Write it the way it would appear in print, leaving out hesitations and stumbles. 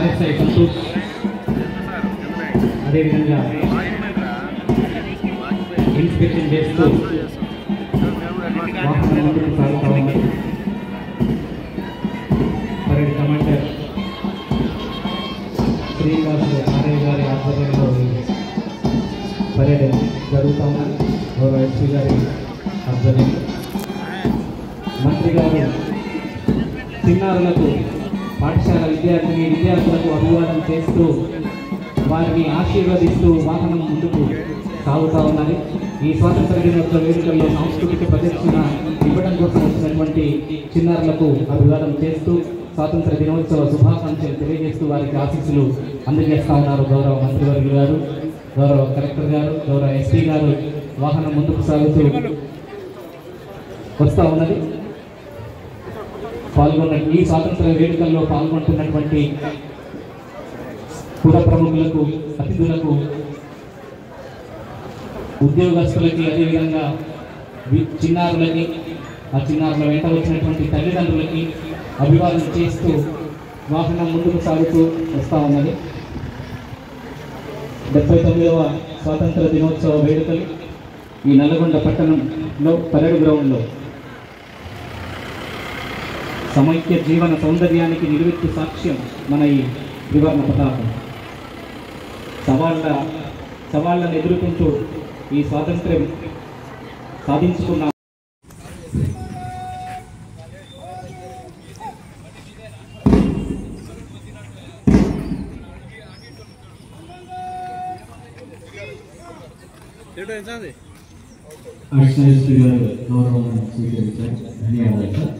RSI Santosh, అదేవిధంగా inspection చేస్తూ వాహనం ముందుకు సాగుతూ ఉన్నారు. పరేడ్ కమాండర్ శ్రీనివాసులు ఆర్ఐ గారి ఆధ్వర్యంలో పరేడ్ జరుగుతూ ఉన్నారు. గౌరవ ఎస్పీ గారి ఆధ్వర్యంలో మంత్రి గారు చిన్నారులకు పాఠశాల విద్యార్థులకు అభివాదం చేస్తూ వారిని ఆశీర్వదిస్తూ వాహనం ముందుకు సాగుతూ ఉన్నది. ఈ స్వాతంత్ర దినోత్సవ వేడుకల్లో సాంస్కృతిక ప్రదర్శన ఇవ్వడం కోసం వచ్చినటువంటి చిన్నారులకు అభివాదం చేస్తూ స్వాతంత్ర దినోత్సవ శుభాకాంక్షలు తెలియజేస్తూ వారికి ఆశీస్సులు అందజేస్తూ ఉన్నారు. గౌరవ మంత్రివర్యులు గారు, గౌరవ కలెక్టర్ గారు, గౌరవ ఎస్పీ గారు వాహనం ముందుకు సాగుతూ వస్తూ ఉన్నది. ఈ స్వాతంత్ర వేడుకల్లో పాల్గొంటున్నటువంటి పుర ప్రముఖులకు, అతిథులకు, ఉద్యోగస్తులకి, అదేవిధంగా చిన్నారులకి, ఆ చిన్నారుల వెంట వచ్చినటువంటి తల్లిదండ్రులకి అభివాదం చేస్తూ వాహనం ముందుకు సాగుతూ వస్తూ ఉన్నది. 79వ స్వాతంత్ర దినోత్సవ వేడుకలు ఈ నల్గొండ పట్టణంలో పరేడ్ గ్రౌండ్లో సమైక్య జీవన సౌందర్యానికి నిలువెత్తు సాక్ష్యం మన ఈ త్రివర్ణ పతాకం. సవాళ్ళను ఎదుర్కొంటూ ఈ స్వాతంత్ర్యం సాధించుకున్నాం. అడిషనల్ ఎస్పీ గారు గౌరవం స్వీకరించారు. ధన్యవాదాలు సార్.